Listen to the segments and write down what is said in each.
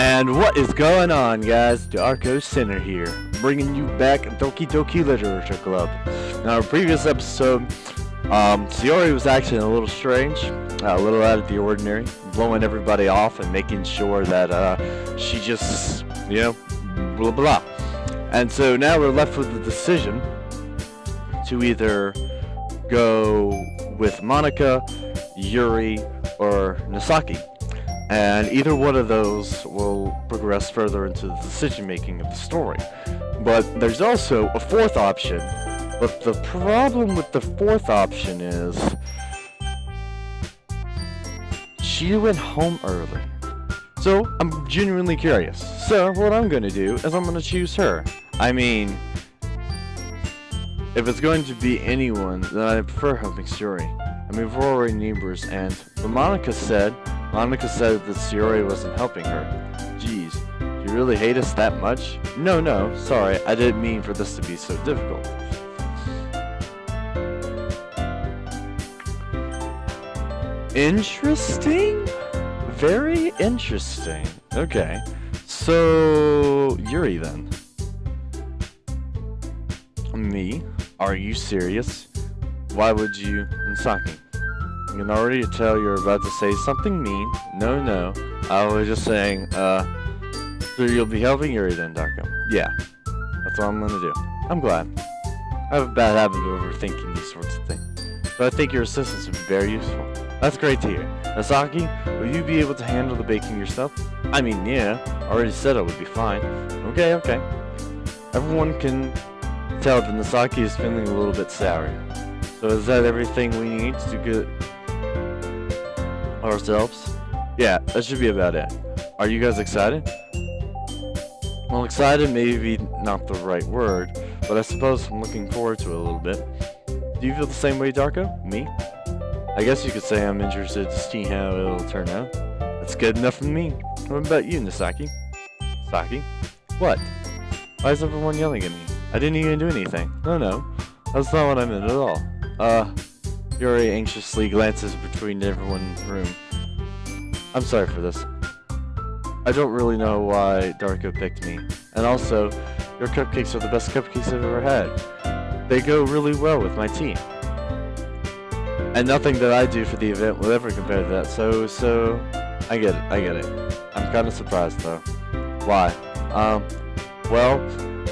And what is going on, guys? Darko Center here, bringing you back Doki Literature Club. Now, in our previous episode, Yuri was acting a little strange, a little out of the ordinary, blowing everybody off and making sure that she just, blah blah. And so now we're left with the decision to either go with Monika, Yuri, or Nasaki. And either one of those will progress further into the decision making of the story. But there's also a fourth option. But the problem with the fourth option is she went home early. So I'm genuinely curious. So what I'm going to do is I'm going to choose her. I mean, if it's going to be anyone, then I prefer helping Yuri. I mean, we're already neighbors, and what Monika said that Yuri wasn't helping her. Jeez, do you really hate us that much? No, sorry, I didn't mean for this to be so difficult. Interesting? Very interesting. Okay, so Yuri then. Me? Are you serious? Why would you? Nasaki. I can already tell you're about to say something mean. No. I was just saying, so you'll be helping Yuri then, Darko? Yeah. That's what I'm gonna do. I'm glad. I have a bad habit of overthinking these sorts of things. But I think your assistance would be very useful. That's great to hear. Nasaki, will you be able to handle the baking yourself? I mean, yeah. I already said I would be fine. Okay. Everyone can tell that Nasaki is feeling a little bit sour. So is that everything we need to get ourselves? Yeah, that should be about it. Are you guys excited? Well, excited may be not the right word, but I suppose I'm looking forward to it a little bit. Do you feel the same way, Darko? Me? I guess you could say I'm interested to see how it'll turn out. That's good enough for me. What about you, Nasaki? Saki? What? Why is everyone yelling at me? I didn't even do anything. No. That's not what I meant at all. Yuri anxiously glances between everyone in the room. I'm sorry for this. I don't really know why Darko picked me. And also, your cupcakes are the best cupcakes I've ever had. They go really well with my tea. And nothing that I do for the event will ever compare to that, so, I get it. I'm kinda surprised though. Why? Well,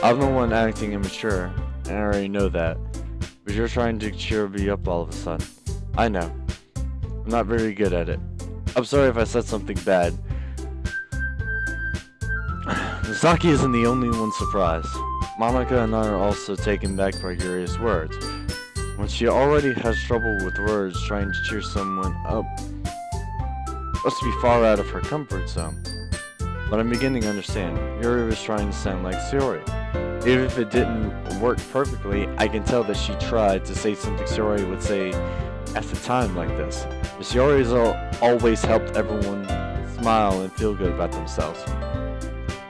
I'm the one acting immature, and I already know that. But you're trying to cheer me up all of a sudden. I know. I'm not very good at it. I'm sorry if I said something bad. Nasaki isn't the only one surprised. Monika and I are also taken back by Yuri's words. When she already has trouble with words, trying to cheer someone up must be far out of her comfort zone. But I'm beginning to understand. Yuri was trying to sound like Yuri. Even if it didn't work perfectly, I can tell that she tried to say something Yuri would say at the time like this. Miss Yuri has always helped everyone smile and feel good about themselves.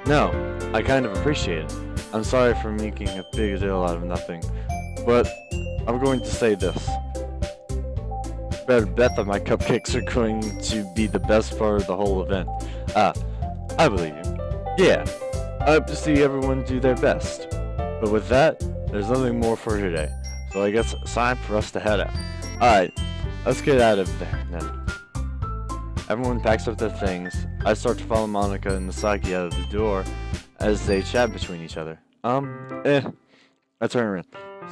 No, I kind of appreciate it. I'm sorry for making a big deal out of nothing, but I'm going to say this. Better bet that my cupcakes are going to be the best part of the whole event. I believe you. Yeah, I hope to see everyone do their best. But with that, there's nothing more for today. So I guess it's time for us to head out. Alright, let's get out of there then. Everyone packs up their things. I start to follow Monika and Nasaki out of the door as they chat between each other. I turn around.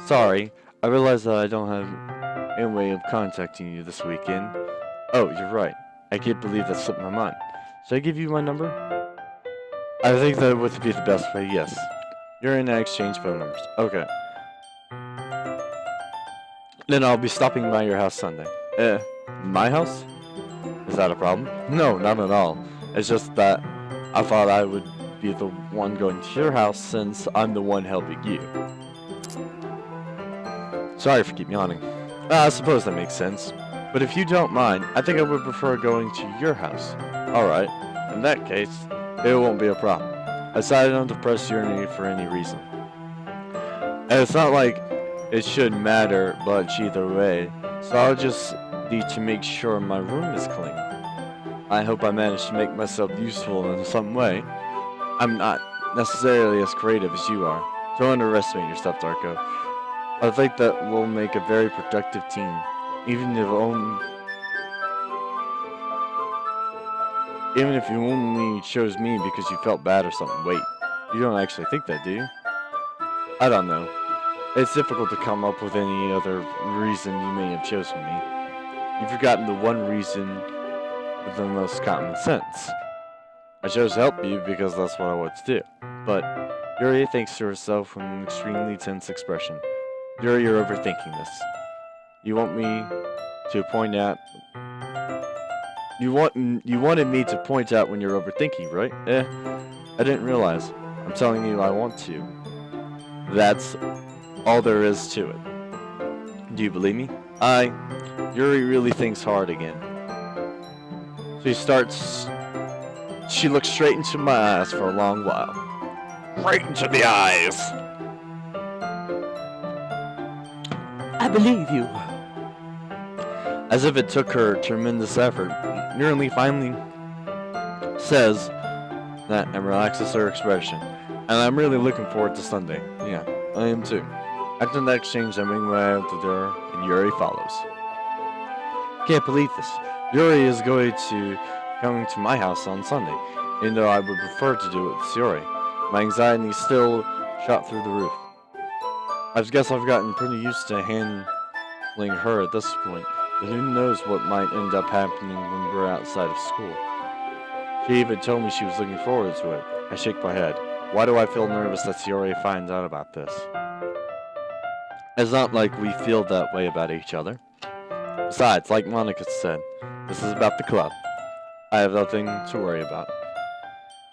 Sorry, I realize that I don't have any way of contacting you this weekend. Oh, you're right. I can't believe that slipped my mind. Should I give you my number? I think that would be the best way, yes. You're in an exchange phone numbers. Okay. Then I'll be stopping by your house Sunday. My house? Is that a problem? No, not at all. It's just that I thought I would be the one going to your house since I'm the one helping you. Sorry for keep yawning. I suppose that makes sense. But if you don't mind, I think I would prefer going to your house. Alright, in that case, it won't be a problem. I decided not to press your need for any reason. And it's not like it should matter much either way, so I'll just need to make sure my room is clean. I hope I managed to make myself useful in some way. I'm not necessarily as creative as you are. Don't underestimate yourself, Darko. I think that we'll make a very productive team, even if you only chose me because you felt bad or something. Wait, you don't actually think that, do you? I don't know. It's difficult to come up with any other reason you may have chosen me. You've forgotten the one reason with the most common sense. I chose to help you because that's what I want to do. But Yuri thinks to herself with an extremely tense expression. Yuri, you're overthinking this. You want me to point out... You wanted me to point out when you're overthinking, right? I didn't realize. I'm telling you I want to. That's all there is to it. Do you believe me? Yuri really thinks hard again. She looks straight into my eyes for a long while. Right into the eyes! I believe you. As if it took her tremendous effort, Yuri finally says that and relaxes her expression. And I'm really looking forward to Sunday. Yeah, I am too. After that exchange, I make my way out the door, and Yuri follows. Can't believe this. Yuri is going to come to my house on Sunday, even though I would prefer to do it with Yuri. My anxiety still shot through the roof. I guess I've gotten pretty used to handling her at this point, but who knows what might end up happening when we're outside of school. She even told me she was looking forward to it. I shake my head. Why do I feel nervous that Yuri finds out about this? It's not like we feel that way about each other. Besides, like Monica said, this is about the club. I have nothing to worry about.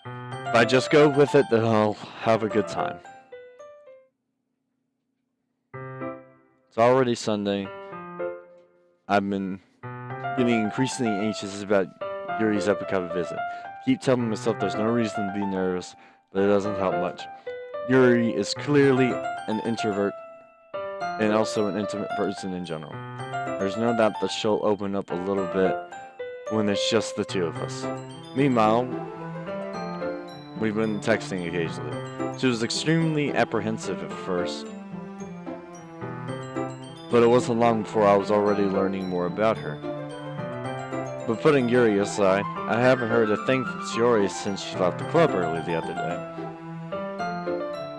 If I just go with it, then I'll have a good time. It's already Sunday. I've been getting increasingly anxious about Yuri's upcoming visit. I keep telling myself there's no reason to be nervous, but it doesn't help much. Yuri is clearly an introvert and also an intimate person in general. There's no doubt that she'll open up a little bit when it's just the two of us. Meanwhile, we've been texting occasionally. She was extremely apprehensive at first, but it wasn't long before I was already learning more about her. But putting Yuri aside, I haven't heard a thing from Yuri since she left the club early the other day.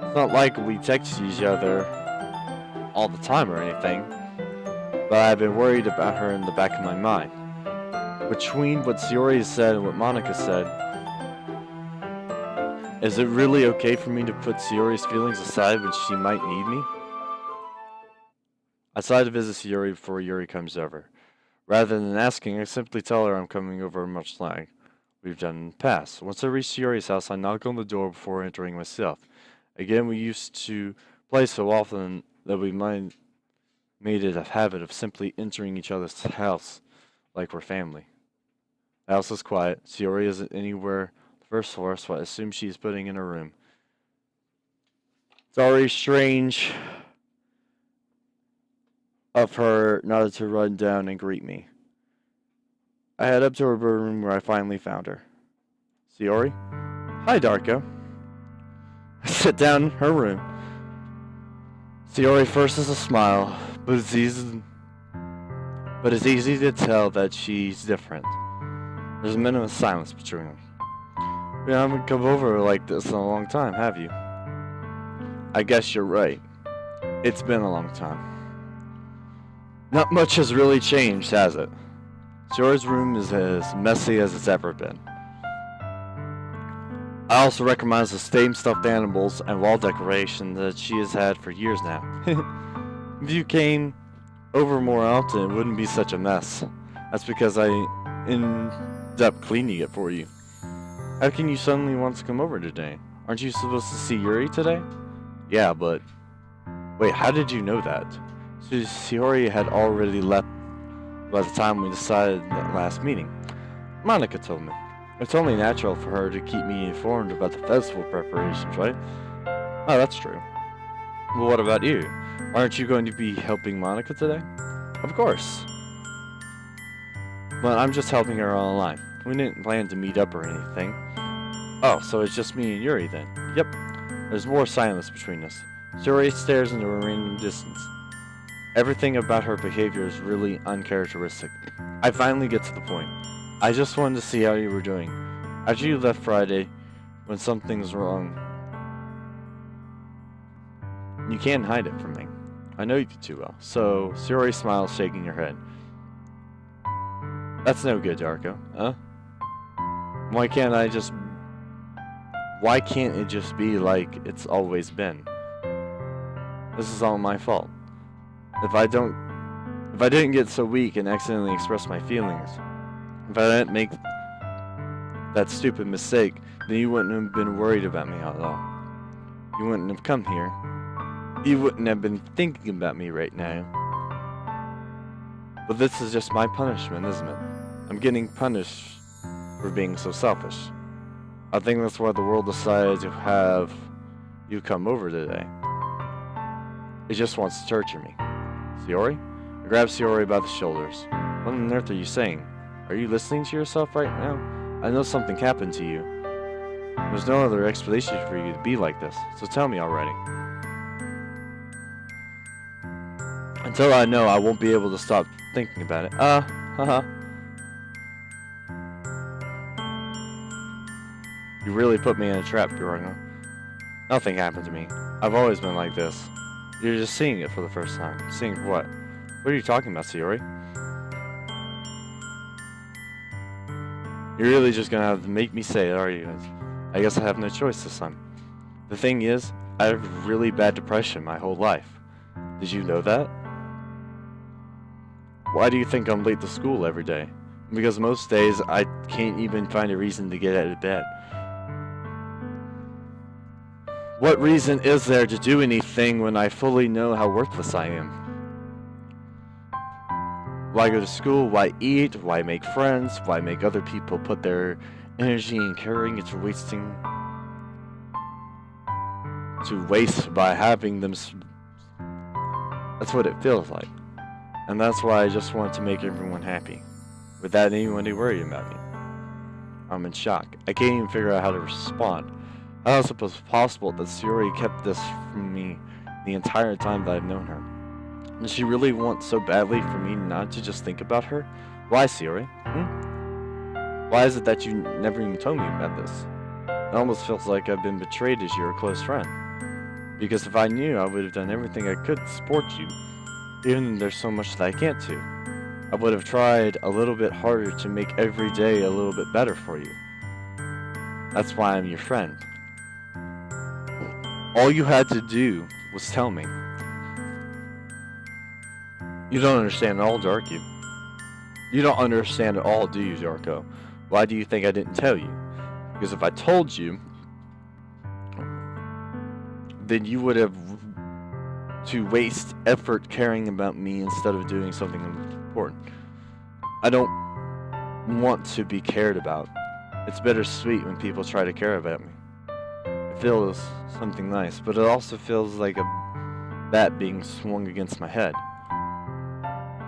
It's not like we text each other all the time or anything, but I've been worried about her in the back of my mind. Between what Yuri said and what Monica said, is it really okay for me to put Yuri's feelings aside when she might need me? I decide to visit Yuri before Yuri comes over. Rather than asking, I simply tell her I'm coming over much like we've done in the past. Once I reach Yuri's house, I knock on the door before entering myself. Again, we used to play so often that we made it a habit of simply entering each other's house like we're family. The house is quiet. Yuri isn't anywhere on the first floor, so I assume she's putting in her room. It's already strange of her not to run down and greet me. I head up to her room where I finally found her. Yuri? Hi, Darko. I sit down in her room. Yuri first is a smile, but it's easy to tell that she's different. There's a minute of silence between them. You haven't come over like this in a long time, have you? I guess you're right. It's been a long time. Not much has really changed, has it? Yuri's room is as messy as it's ever been. I also recognize the same stuffed animals and wall decoration that she has had for years now. If you came over more often, it wouldn't be such a mess. That's because I end up cleaning it for you. How can you suddenly want to come over today? Aren't you supposed to see Yuri today? Yeah, but... Wait, how did you know that? Yuri had already left by the time we decided that last meeting. Monica told me. It's only natural for her to keep me informed about the festival preparations, right? Oh, that's true. Well, what about you? Aren't you going to be helping Monica today? Of course. But I'm just helping her online. We didn't plan to meet up or anything. Oh, so it's just me and Yuri then. Yep. There's more silence between us. Yuri stares into a random distance. Everything about her behavior is really uncharacteristic. I finally get to the point. I just wanted to see how you were doing. After you left Friday, when something's wrong, you can't hide it from me. I know you too well. So, Yuri smiles, shaking her head. That's no good, Darko. Huh? Why can't it just be like it's always been? This is all my fault. If I didn't get so weak and accidentally express my feelings, if I didn't make that stupid mistake, then you wouldn't have been worried about me at all. You wouldn't have come here. You wouldn't have been thinking about me right now. But this is just my punishment, isn't it? I'm getting punished for being so selfish. I think that's why the world decided to have you come over today. It just wants to torture me. Yuri? I grab Yuri by the shoulders. What on earth are you saying? Are you listening to yourself right now? I know something happened to you. There's no other explanation for you to be like this, so tell me already. Until I know, I won't be able to stop thinking about it. Haha. You really put me in a trap, Yuri. Nothing happened to me. I've always been like this. You're just seeing it for the first time. Seeing what? What are you talking about, Yuri? You're really just gonna have to make me say it, are you? I guess I have no choice this time. The thing is, I have really bad depression my whole life. Did you know that? Why do you think I'm late to school every day? Because most days I can't even find a reason to get out of bed. What reason is there to do anything when I fully know how worthless I am? Why go to school? Why eat? Why make friends? Why make other people put their energy in caring into wasting to waste by having them? That's what it feels like. And that's why I just want to make everyone happy, without anyone to worry about me. I'm in shock. I can't even figure out how to respond. How is it possible that Yuri kept this from me the entire time that I've known her? Does she really want so badly for me not to just think about her? Why, Yuri? Why is it that you never even told me about this? It almost feels like I've been betrayed as your close friend. Because if I knew, I would have done everything I could to support you. Even though there's so much that I can't do. I would have tried a little bit harder to make every day a little bit better for you. That's why I'm your friend. All you had to do was tell me. You don't understand at all, Darky. You don't understand at all, do you, Darko? Why do you think I didn't tell you? Because if I told you, then you would have to waste effort caring about me instead of doing something important. I don't want to be cared about. It's bittersweet when people try to care about me. It feels something nice, but it also feels like a bat being swung against my head.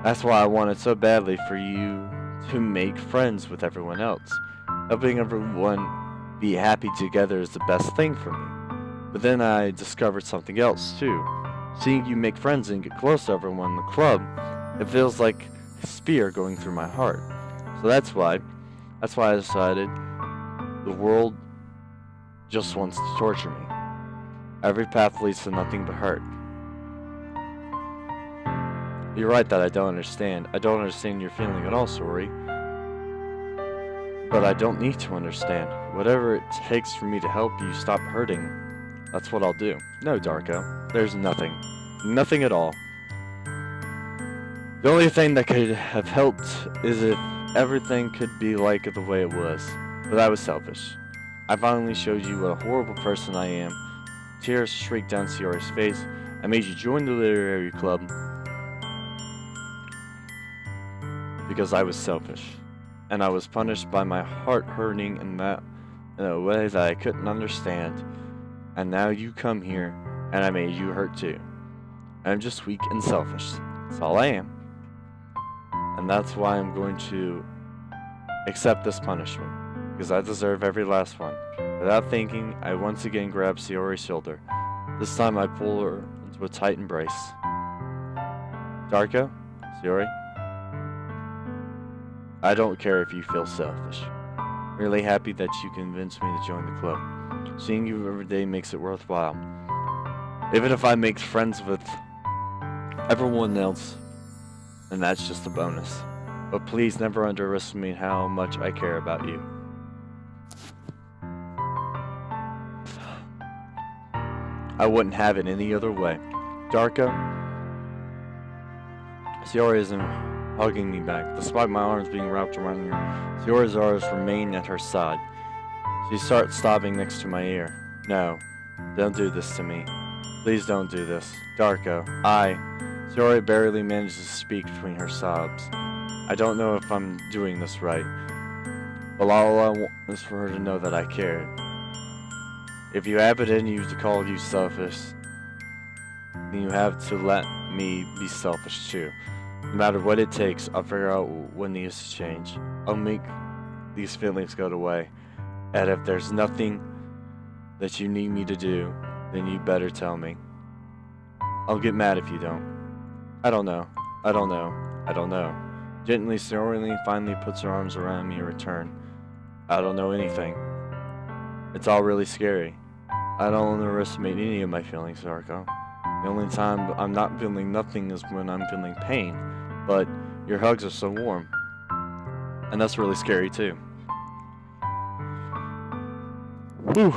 That's why I wanted so badly for you to make friends with everyone else. Helping everyone be happy together is the best thing for me. But then I discovered something else too. Seeing you make friends and get close to everyone in the club, it feels like a spear going through my heart. So that's why I decided the world just wants to torture me. Every path leads to nothing but hurt. You're right that I don't understand. I don't understand your feeling at all, Yuri. But I don't need to understand. Whatever it takes for me to help you stop hurting, that's what I'll do. No, Darko. There's nothing. Nothing at all. The only thing that could have helped is if everything could be like the way it was. But I was selfish. I finally showed you what a horrible person I am. Tears streaked down Sierra's face. I made you join the literary club because I was selfish. And I was punished by my heart hurting in a way that I couldn't understand. And now you come here, and I made you hurt too. I'm just weak and selfish. That's all I am. And that's why I'm going to accept this punishment, because I deserve every last one. Without thinking, I once again grab Sayori's shoulder. This time I pull her into a tight embrace. Darko? Sayori? I don't care if you feel selfish. I'm really happy that you convinced me to join the club. Seeing you every day makes it worthwhile. Even if I make friends with everyone else, and that's just a bonus. But please never underestimate how much I care about you. I wouldn't have it any other way. Darko? Sayori isn't hugging me back. Despite my arms being wrapped around her, Sayori's arms remain at her side. She starts sobbing next to my ear. No, don't do this to me. Please don't do this. Darko, Sayori barely manages to speak between her sobs. I don't know if I'm doing this right, but all I want is for her to know that I cared. If you have it in you to call you selfish, then you have to let me be selfish too. No matter what it takes, I'll figure out what needs to change. I'll make these feelings go away. And if there's nothing that you need me to do, then you better tell me. I'll get mad if you don't. I don't know. Gently, Sayori finally puts her arms around me in return. I don't know anything. It's all really scary. I don't underestimate any of my feelings, Darko. The only time I'm not feeling nothing is when I'm feeling pain, but your hugs are so warm. And that's really scary too. Whew.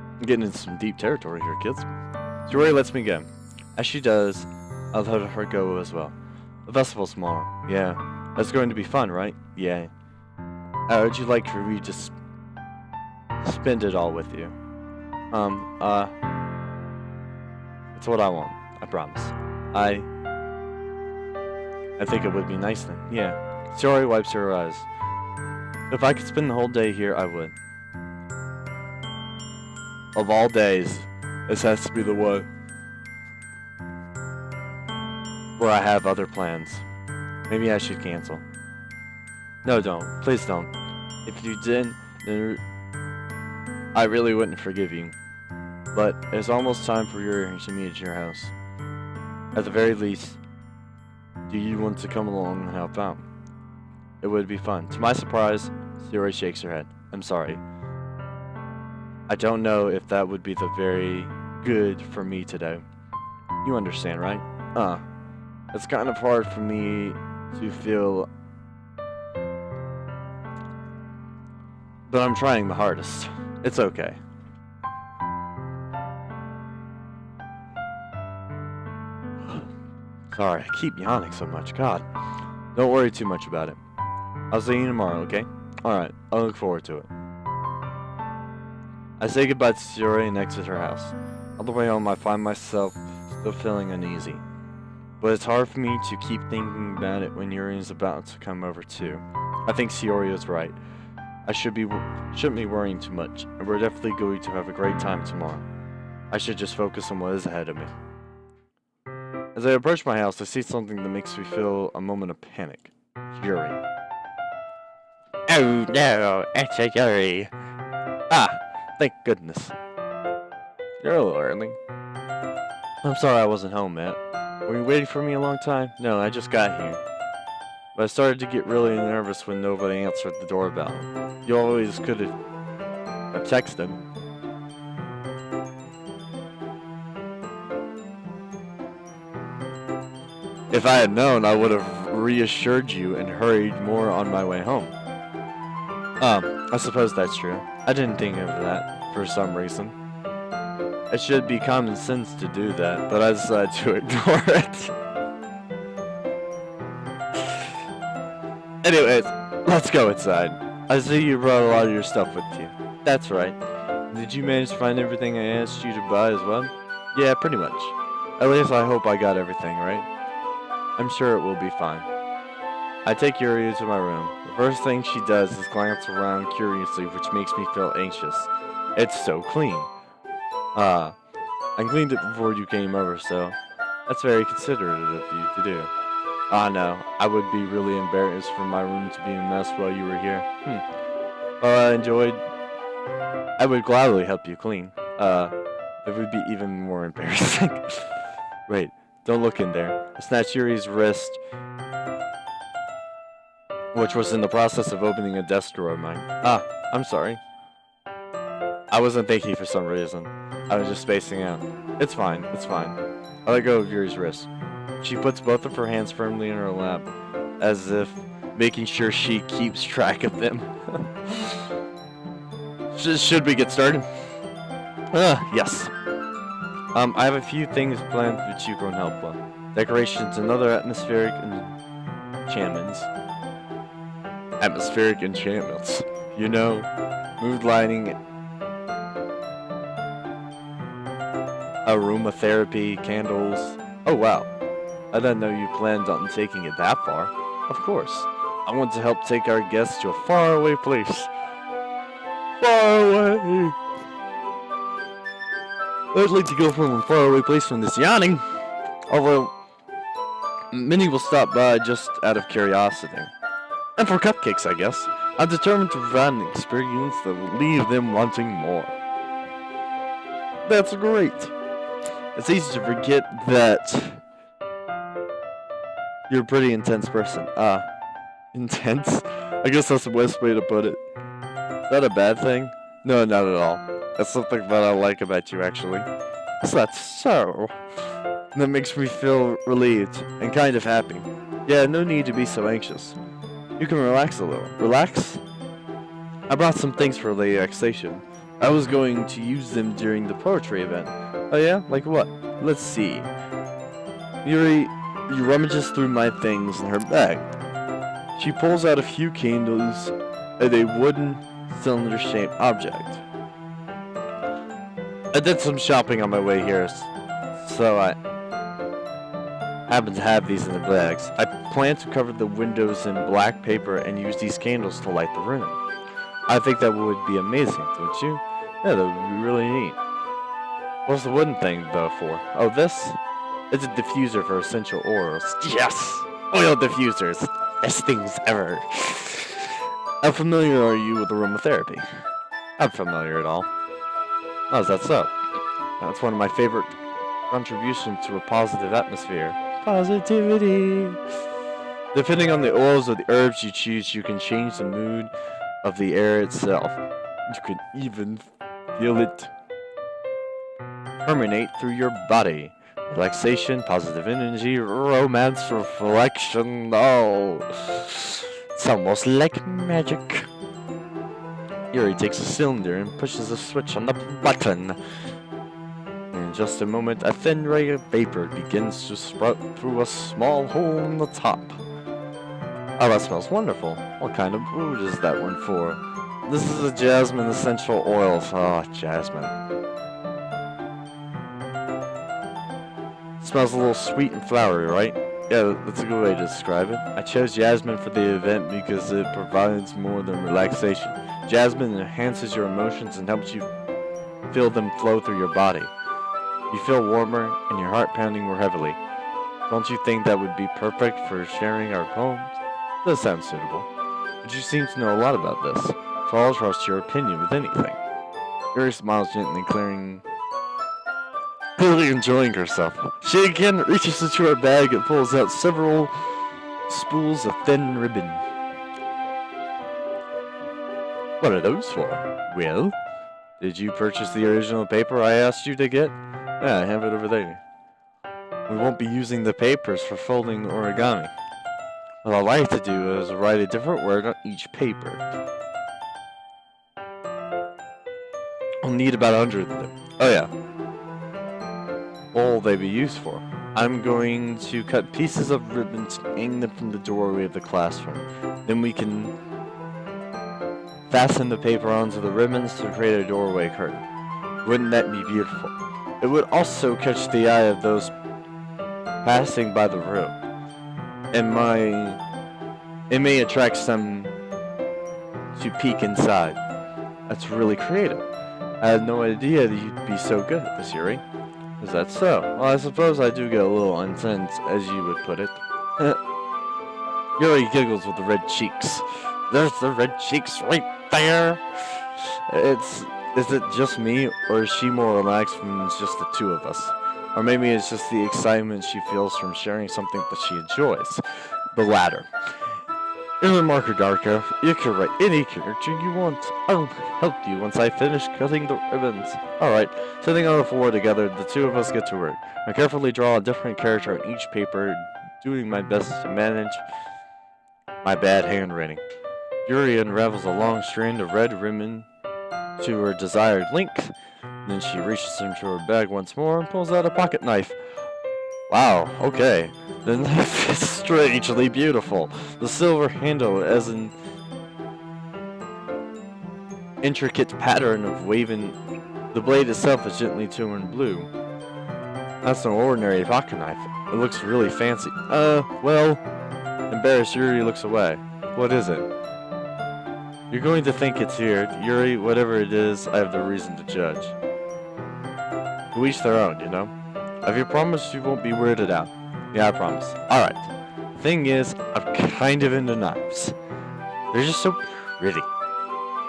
I'm getting into some deep territory here, kids. Yuri lets me go. As she does, I'll let her go as well. The festival's tomorrow. Yeah. That's going to be fun, right? Yeah. How would you like for me to spend it all with you? It's what I want. I promise. I think it would be nice then. Yeah. Sayori wipes her eyes. If I could spend the whole day here, I would. Of all days, this has to be the one where I have other plans. Maybe I should cancel. No, don't. Please don't. If you did, then I really wouldn't forgive you. But it's almost time for Yuri to meet at your house. At the very least, do you want to come along and help out? It would be fun. To my surprise, Yuri shakes her head. I'm sorry. I don't know if that would be the very good for me to do. You understand, right? It's kind of hard for me to feel, but I'm trying the hardest. It's okay. Sorry, I keep yawning so much. God. Don't worry too much about it. I'll see you tomorrow, okay? Alright, I look forward to it. I say goodbye to Yuri and exit her house. On the way home, I find myself still feeling uneasy. But it's hard for me to keep thinking about it when Yuri is about to come over too. I think Sayori is right. I shouldn't be worrying too much, and we're definitely going to have a great time tomorrow. I should just focus on what is ahead of me. As I approach my house, I see something that makes me feel a moment of panic. Yuri. Oh no, it's a Yuri. Thank goodness. You're a little early. I'm sorry I wasn't home, Matt. Were you waiting for me a long time? No, I just got here. But I started to get really nervous when nobody answered the doorbell. You always could have texted. If I had known, I would have reassured you and hurried more on my way home. I suppose that's true. I didn't think of that for some reason. It should be common sense to do that, but I decided to ignore it. Anyways, let's go inside. I see you brought a lot of your stuff with you. That's right. Did you manage to find everything I asked you to buy as well? Yeah, pretty much. At least I hope I got everything, right? I'm sure it will be fine. I take Yuri to my room. The first thing she does is glance around curiously, which makes me feel anxious. It's so clean. I cleaned it before you came over, so that's very considerate of you to do. Ah, no. I would be really embarrassed for my room to be a mess while you were here. Well, I would gladly help you clean. It would be even more embarrassing. Wait, don't look in there. I snatched Yuri's wrist, which was in the process of opening a desk drawer of mine. Ah, I'm sorry. I wasn't thinking for some reason. I was just spacing out. It's fine, it's fine. I let go of Yuri's wrist. She puts both of her hands firmly in her lap, as if making sure she keeps track of them. Should we get started? Yes. I have a few things planned which you can help with. Decorations and other atmospheric enchantments. Atmospheric enchantments. You know, mood lighting, aromatherapy, candles. Oh wow. I didn't know you planned on taking it that far. Of course. I want to help take our guests to a faraway place. Far away. I'd like to go from a faraway place from this yawning. Although, many will stop by just out of curiosity. And for cupcakes, I guess. I'm determined to provide an experience that will leave them wanting more. That's great. It's easy to forget that you're a pretty intense person. Intense? I guess that's the best way to put it. Is that a bad thing? No, not at all. That's something that I like about you, actually. Is that so? That makes me feel relieved and kind of happy. Yeah, no need to be so anxious. You can relax a little. Relax? I brought some things for relaxation. I was going to use them during the poetry event. Oh yeah? Like what? Let's see. Yuri rummages through my things in her bag. She pulls out a few candles and a wooden cylinder-shaped object. I did some shopping on my way here, so I happen to have these in the bags. I plan to cover the windows in black paper and use these candles to light the room. I think that would be amazing, don't you? Yeah, that would be really neat. What's the wooden thing, though, for? Oh, this? It's a diffuser for essential oils. Yes! Oil diffusers! Best things ever. How familiar are you with aromatherapy? I'm familiar at all. Oh, is that so? That's one of my favorite contributions to a positive atmosphere. Positivity! Depending on the oils or the herbs you choose, you can change the mood of the air itself. You can even feel it permeate through your body. Relaxation, positive energy, romance, reflection. Oh, it's almost like magic. Yuri takes a cylinder and pushes a switch on the button. In just a moment, a thin ray of vapor begins to sprout through a small hole in the top. Oh, that smells wonderful. What kind of wood is that one for? This is a jasmine essential oil. Oh, jasmine. Smells a little sweet and flowery, right? Yeah, that's a good way to describe it. I chose jasmine for the event because it provides more than relaxation. Jasmine enhances your emotions and helps you feel them flow through your body. You feel warmer and your heart pounding more heavily. Don't you think that would be perfect for sharing our poems? Does sound suitable. But you seem to know a lot about this, so I'll trust your opinion with anything. Yuri smiles gently, clearly enjoying herself. She again reaches into her bag and pulls out several spools of thin ribbon. What are those for? Well, did you purchase the original paper I asked you to get? Yeah, I have it over there. We won't be using the papers for folding origami. What I like to do is write a different word on each paper. I'll need about 100 of them. Oh yeah. What will they be used for? I'm going to cut pieces of ribbon to hang them from the doorway of the classroom. Then we can fasten the paper onto the ribbons to create a doorway curtain. Wouldn't that be beautiful? It would also catch the eye of those passing by the room. It may attract some to peek inside. That's really creative. I had no idea that you'd be so good at this, Yuri. Is that so? Well, I suppose I do get a little intense, as you would put it. Yuri giggles with the red cheeks. There's the red cheeks right there. Is it just me, or is she more relaxed when it's just the two of us? Or maybe it's just the excitement she feels from sharing something that she enjoys. The latter. In the marker, Darko, you can write any character you want. I'll help you once I finish cutting the ribbons. Alright, sitting on the floor together, the two of us get to work. I carefully draw a different character on each paper, doing my best to manage my bad handwriting. Yuri unravels a long strand of red ribbon to her desired length. Then she reaches into her bag once more and pulls out a pocket knife. Wow, okay. The knife is strangely beautiful. The silver handle has an intricate pattern of waving. The blade itself is gently toned blue. That's an ordinary pocket knife. It looks really fancy. Well, embarrassed, Yuri looks away. What is it? You're going to think it's here. Yuri, whatever it is, I have no reason to judge. To each their own, you know? Have you promised you won't be weirded out? Yeah, I promise. Alright. Thing is, I'm kind of into knives. They're just so pretty.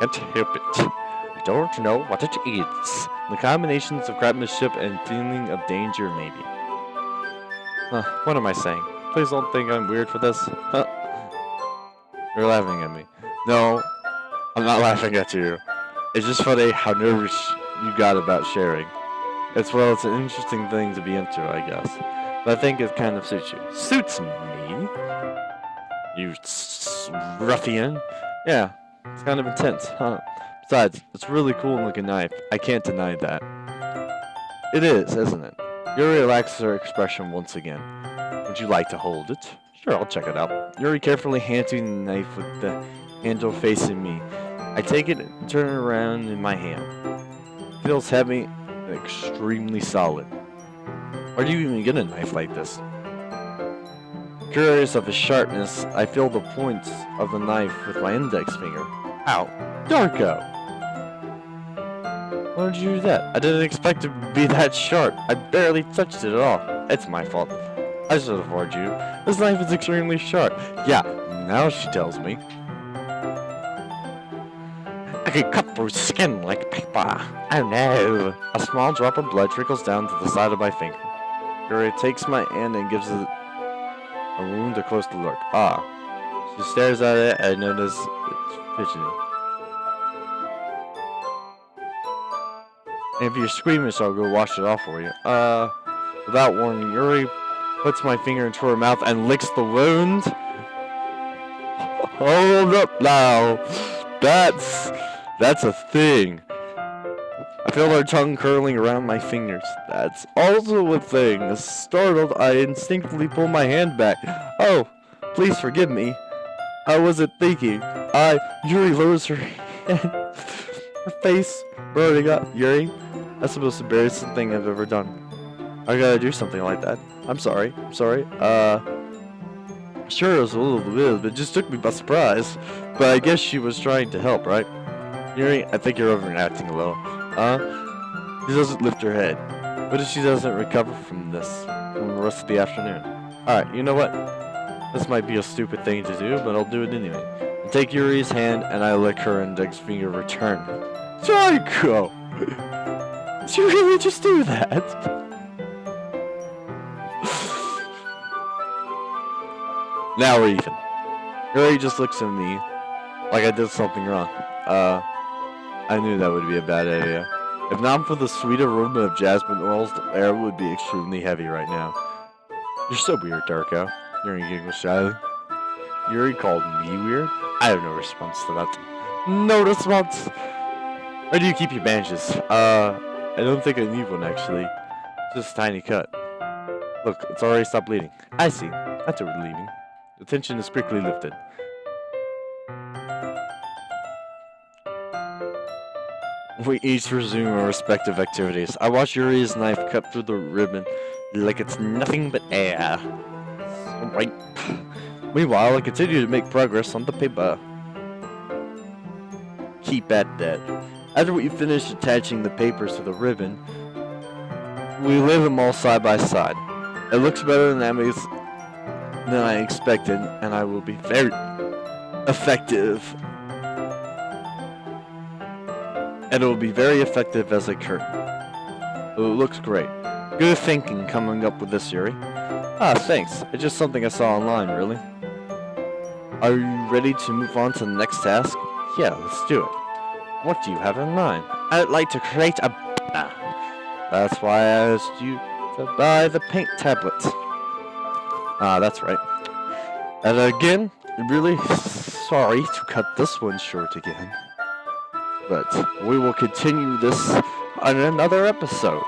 Can't help it. I don't know what it is. The combinations of craftsmanship and feeling of danger, maybe. What am I saying? Please don't think I'm weird for this. You're laughing at me. No, I'm not laughing at you. It's just funny how nervous you got about sharing. It's an interesting thing to be into, I guess. But I think it kind of suits you. Suits me? You ruffian? Yeah, it's kind of intense, huh? Besides, it's a really cool looking knife. I can't deny that. It is, isn't it? Yuri relaxes her expression once again. Would you like to hold it? Sure, I'll check it out. Yuri carefully handing the knife with the handle facing me. I take it and turn it around in my hand. It feels heavy and extremely solid. Where do you even get a knife like this? Curious of its sharpness, I feel the points of the knife with my index finger. Ow! Darko! Why did you do that? I didn't expect it to be that sharp. I barely touched it at all. It's my fault. I should have warned you. This knife is extremely sharp. Yeah, now she tells me. I could cut through skin like paper. Oh no. A small drop of blood trickles down to the side of my finger. Yuri takes my hand and gives it a wound a close look. Ah. She stares at it and I notice it's fidgeting. And if you're squeamish, I'll go wash it off for you. Without warning, Yuri puts my finger into her mouth and licks the wound. Hold up now. That's a thing. I feel her tongue curling around my fingers. That's also a thing. Startled, I instinctively pull my hand back. Oh, please forgive me. I wasn't thinking. Yuri lowers her hand. Her face burning up. Yuri, that's the most embarrassing thing I've ever done. I gotta do something like that. I'm sorry. Sure, it was a little bit, but it just took me by surprise. But I guess she was trying to help, right? Yuri, I think you're overreacting a little. She doesn't lift her head. What if she doesn't recover from this from the rest of the afternoon? Alright, you know what? This might be a stupid thing to do, but I'll do it anyway. I take Yuri's hand and I lick her index finger return. Darko! Did you really just do that? Now we're even. Yuri just looks at me like I did something wrong. I knew that would be a bad idea. If not for the sweet aroma of jasmine oils, the air would be extremely heavy right now. You're so weird, Darko. Yuri giggles shyly. Yuri called me weird? I have no response to that. No response! Where do you keep your bandages? I don't think I need one actually. Just a tiny cut. Look, it's already stopped bleeding. I see. That's relieving. The tension is quickly lifted. We each resume our respective activities. I watch Yuri's knife cut through the ribbon like it's nothing but air. Right. Meanwhile, I continue to make progress on the paper. Keep at that. After we finish attaching the papers to the ribbon, we lay them all side by side. It looks better than than I expected, and I will be very effective. And it will be very effective as a curtain. It looks great. Good thinking coming up with this, Yuri. Ah, thanks. It's just something I saw online, really. Are you ready to move on to the next task? Yeah, let's do it. What do you have in mind? I'd like to create a... That's why I asked you to buy the paint tablet. Ah, that's right. And again, really sorry to cut this one short again. But we will continue this on another episode.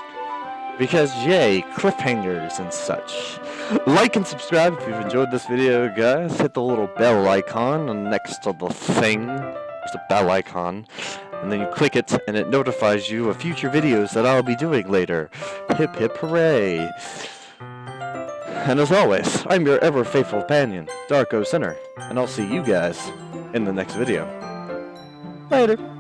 Because yay, cliffhangers and such. Like and subscribe if you've enjoyed this video, guys. Hit the little bell icon next to the thing. There's a bell icon. And then you click it and it notifies you of future videos that I'll be doing later. Hip hip hooray. And as always, I'm your ever faithful companion, Darko Sinner. And I'll see you guys in the next video. Later.